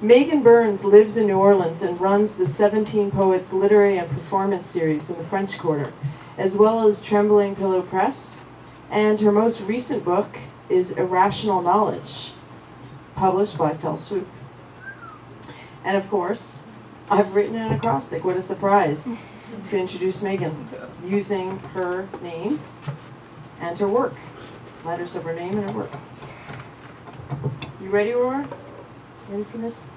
Megan Burns lives in New Orleans and runs the 17 Poets Literary and Performance Series in the French Quarter, as well as Trembling Pillow Press. And her most recent book is Irrational Knowledge, published by Fell Swoop. And of course, I've written an acrostic, what a surprise, to introduce Megan, using her name and her work. Letters of her name and her work. You ready, Aurora? Ready for this?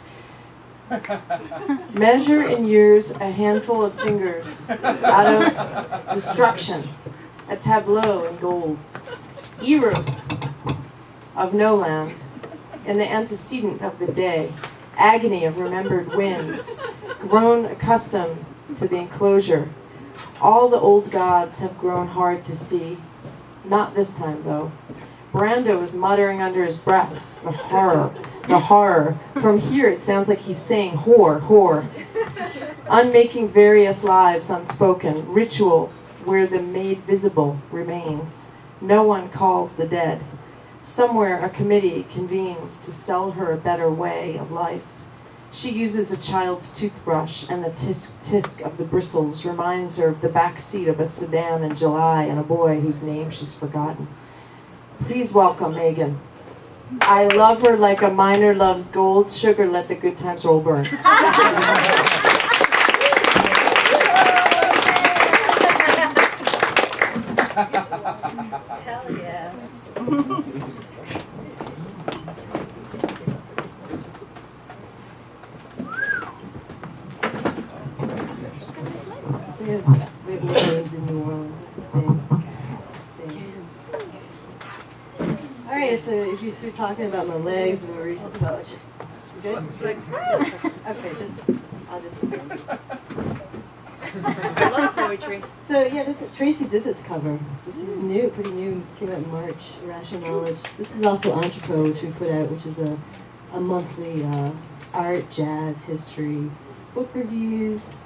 Measure in years a handful of fingers out of destruction, a tableau in golds, eros of no land, in the antecedent of the day, agony of remembered winds, grown accustomed to the enclosure. All the old gods have grown hard to see. Not this time, though. Brando was muttering under his breath, the horror, the horror. From here it sounds like he's saying whore, whore. Unmaking various lives unspoken, ritual where the made visible remains. No one calls the dead. Somewhere a committee convenes to sell her a better way of life. She uses a child's toothbrush, and the tisk of the bristles reminds her of the back seat of a sedan in July and a boy whose name she's forgotten. Please welcome Megan. I love her like a miner loves gold. Sugar, let the good times roll, Burns. Hell yeah. We have names in New Orleans. That's the thing. All right, if you're through talking about my legs and my recent poetry. Good? Good. Okay, I'll just. I love poetry. So yeah, Tracy did this cover. This is new, pretty new. Came out in March. Irrational Knowledge. This is also Entrepot, which we put out, which is a monthly art, jazz, history, book reviews,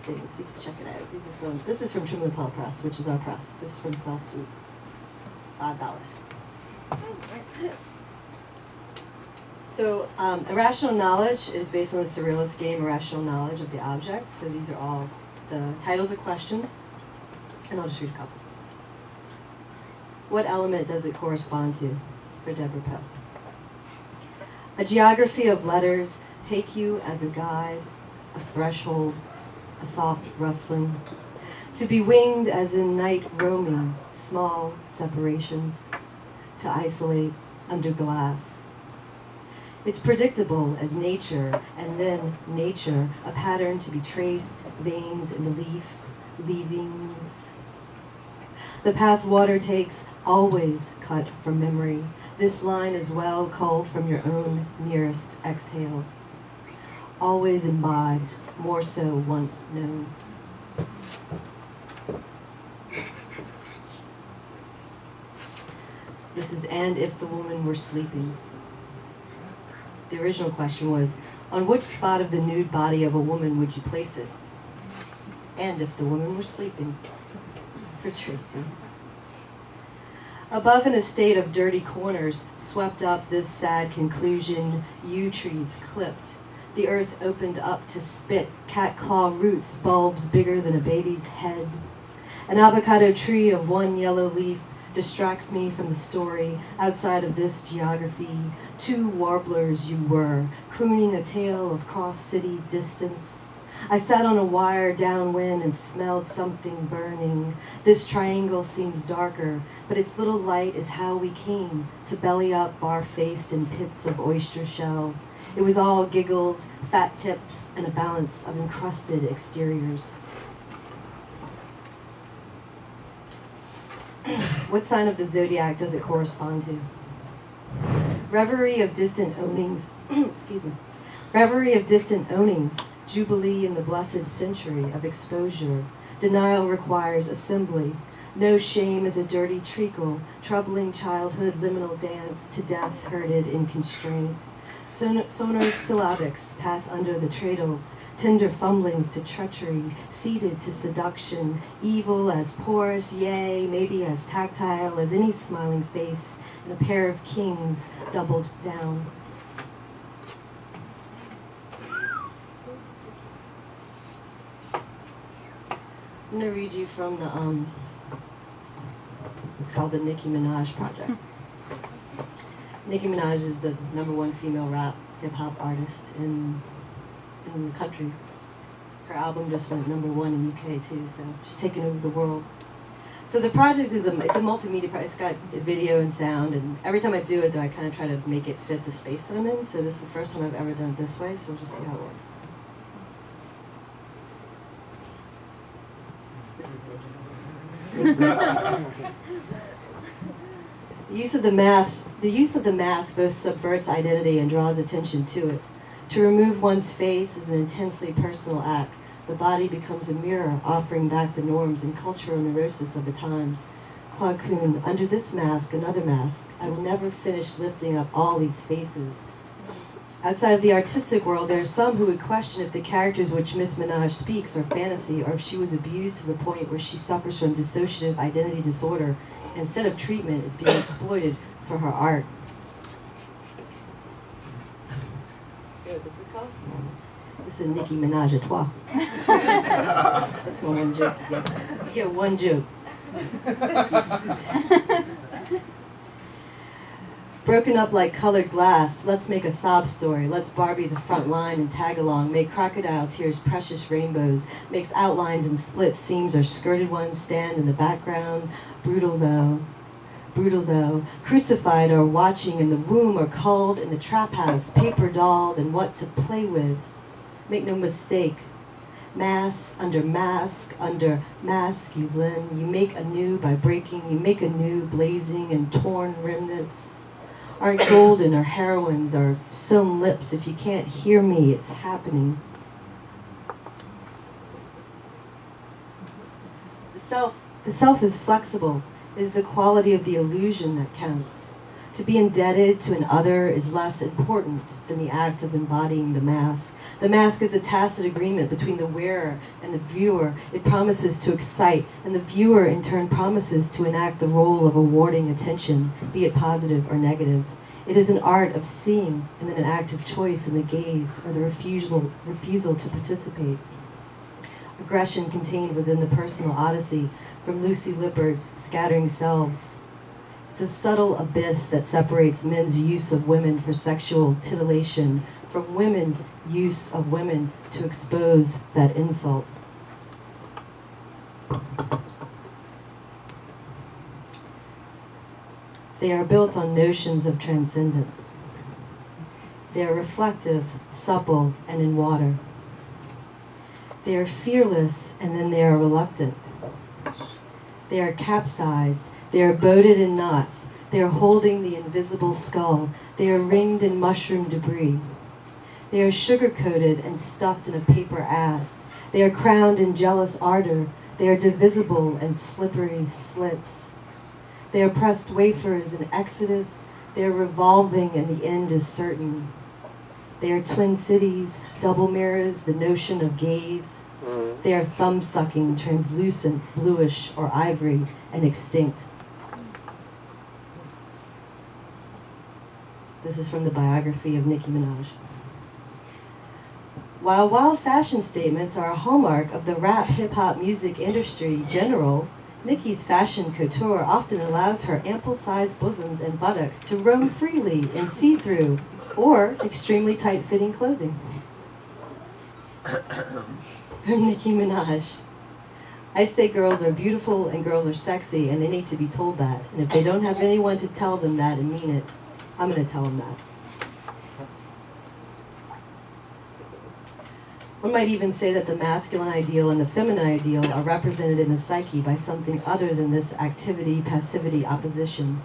things. You can check it out. This is from Trembling Pillow Press, which is our press. This is from Fell Swoop. $5. So, Irrational Knowledge is based on the surrealist game Irrational Knowledge of the Object. So these are all the titles of questions, and I'll just read a couple. What element does it correspond to for Deborah Poe? A geography of letters take you as a guide, a threshold, a soft rustling, to be winged as in night roaming, small separations, to isolate under glass. It's predictable as nature, and then nature, a pattern to be traced, veins in the leaf, leavings. The path water takes, always cut from memory. This line is well culled from your own nearest exhale. Always imbibed, more so once known. This is And If the Woman Were Sleeping. The original question was, on which spot of the nude body of a woman would you place it? And if the woman were sleeping. For Tracy. Above an estate of dirty corners, swept up this sad conclusion, yew trees clipped. The earth opened up to spit, cat claw roots, bulbs bigger than a baby's head. An avocado tree of one yellow leaf distracts me from the story. Outside of this geography, two warblers you were, crooning a tale of cross-city distance. I sat on a wire downwind and smelled something burning. This triangle seems darker, but its little light is how we came, to belly up bar-faced in pits of oyster shell. It was all giggles, fat tips, and a balance of encrusted exteriors. What sign of the zodiac does it correspond to? Reverie of distant ownings, excuse me. Reverie of distant ownings, jubilee in the blessed century of exposure. Denial requires assembly. No shame is a dirty treacle, troubling childhood liminal dance to death herded in constraint. Sonorous syllabics pass under the treadles, tender fumblings to treachery, seeded to seduction, evil as porous, yea, maybe as tactile as any smiling face, and a pair of kings doubled down. I'm going to read you from the, it's called the Nicki Minaj Project. Nicki Minaj is the #1 female rap hip-hop artist in the country. Her album just went #1 in UK too, so she's taken over the world. So the project is it's a multimedia project. It's got video and sound, and every time I do it, though, I kind of try to make it fit the space that I'm in. So this is the first time I've ever done it this way, so we'll just see how it works. This is The use of the mask both subverts identity and draws attention to it. To remove one's face is an intensely personal act. The body becomes a mirror, offering back the norms and cultural neurosis of the times. Claude Kuhn, under this mask, another mask, I will never finish lifting up all these faces. Outside of the artistic world, there are some who would question if the characters which Miss Minaj speaks are fantasy, or if she was abused to the point where she suffers from dissociative identity disorder, instead of treatment, is being exploited for her art. You know what this is called? This is Nicki Minaj à toi. That's my one joke you get. You get one joke. Broken up like colored glass, let's make a sob story. Let's Barbie the front line and tag along. Make crocodile tears precious rainbows. Makes outlines and split seams or skirted ones stand in the background. Brutal though, crucified or watching in the womb or culled in the trap house, paper dolled and what to play with. Make no mistake, mask under masculine. You make anew by breaking, you make anew blazing and torn remnants. Aren't golden or heroines or sewn lips. If you can't hear me, it's happening. The self is flexible. It is the quality of the illusion that counts. To be indebted to an other is less important than the act of embodying the mask. The mask is a tacit agreement between the wearer and the viewer. It promises to excite, and the viewer in turn promises to enact the role of awarding attention, be it positive or negative. It is an art of seeing, and then an act of choice in the gaze, or the refusal to participate. Aggression contained within the personal odyssey, from Lucy Lippard, Scattering Selves. It's a subtle abyss that separates men's use of women for sexual titillation from women's use of women to expose that insult. They are built on notions of transcendence. They are reflective, supple, and in water. They are fearless, and then they are reluctant. They are capsized. They are boated in knots. They are holding the invisible skull. They are ringed in mushroom debris. They are sugar-coated and stuffed in a paper ass. They are crowned in jealous ardor. They are divisible and slippery slits. They are pressed wafers in exodus. They are revolving and the end is certain. They are twin cities, double mirrors, the notion of gaze. They are thumb-sucking, translucent, bluish, or ivory, and extinct. This is from the biography of Nicki Minaj. While wild fashion statements are a hallmark of the rap hip-hop music industry general, Nicki's fashion couture often allows her ample-sized bosoms and buttocks to roam freely in see-through or extremely tight-fitting clothing. From Nicki Minaj. I say girls are beautiful and girls are sexy, and they need to be told that. And if they don't have anyone to tell them that and mean it, I'm going to tell them that. One might even say that the masculine ideal and the feminine ideal are represented in the psyche by something other than this activity, passivity, opposition.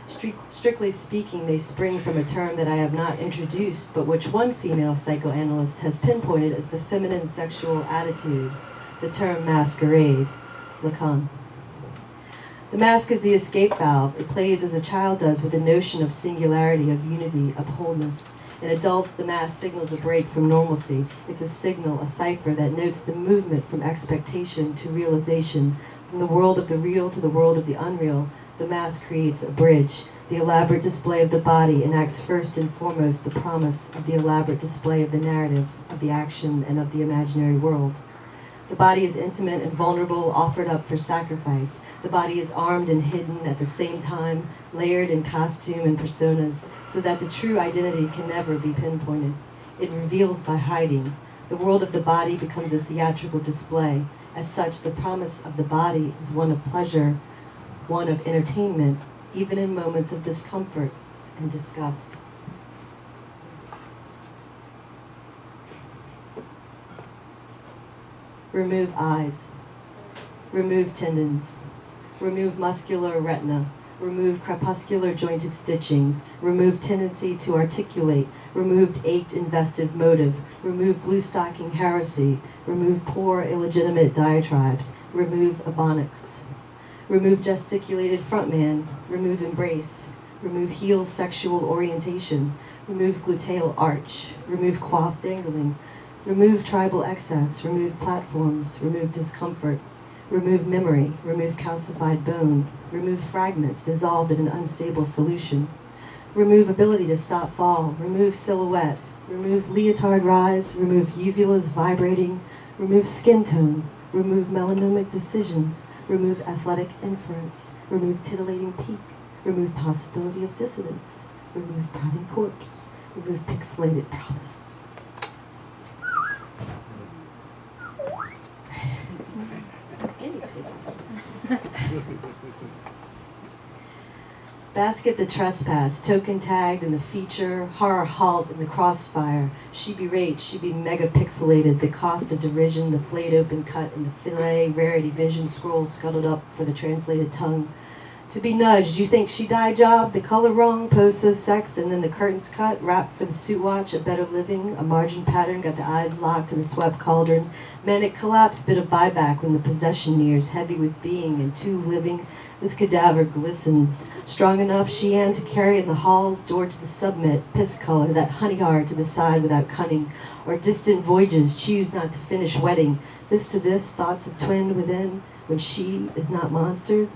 Strictly speaking, they spring from a term that I have not introduced, but which one female psychoanalyst has pinpointed as the feminine sexual attitude, the term masquerade, Lacan. The mask is the escape valve. It plays as a child does with the notion of singularity, of unity, of wholeness. In adults, the mask signals a break from normalcy. It's a signal, a cipher that notes the movement from expectation to realization, from the world of the real to the world of the unreal. The mask creates a bridge. The elaborate display of the body enacts first and foremost the promise of the elaborate display of the narrative, of the action, and of the imaginary world. The body is intimate and vulnerable, offered up for sacrifice. The body is armed and hidden at the same time, layered in costume and personas, so that the true identity can never be pinpointed. It reveals by hiding. The world of the body becomes a theatrical display. As such, the promise of the body is one of pleasure, one of entertainment, even in moments of discomfort and disgust. Remove eyes. Remove tendons. Remove muscular retina. Remove crepuscular jointed stitchings. Remove tendency to articulate. Remove ached invested motive. Remove blue stocking heresy. Remove poor illegitimate diatribes. Remove ebonics. Remove gesticulated frontman. Remove embrace. Remove heel sexual orientation. Remove gluteal arch. Remove coif dangling. Remove tribal excess. Remove platforms. Remove discomfort. Remove memory. Remove calcified bone. Remove fragments dissolved in an unstable solution. Remove ability to stop fall. Remove silhouette. Remove leotard rise. Remove uvulas vibrating. Remove skin tone. Remove melanomic decisions. Remove athletic inference. Remove titillating peak. Remove possibility of dissidence. Remove prodding corpse. Remove pixelated promise. Guinea pig. Basket the trespass, token tagged in the feature, horror halt in the crossfire. She berate, she be megapixelated, the cost of derision, the flayed open cut in the fillet, rarity vision scroll scuttled up for the translated tongue. To be nudged, you think she died job, the color wrong, pose so sex, and then the curtains cut, wrapped for the suit watch, a better living, a margin pattern, got the eyes locked in a swept cauldron. Manic collapse, bit of buyback when the possession nears, heavy with being and too living. This cadaver glistens, strong enough she am to carry in the halls, door to the submit, piss color, that honey hard to decide without cunning, or distant voyages choose not to finish wedding. This to this, thoughts of twinned within, when she is not monstered.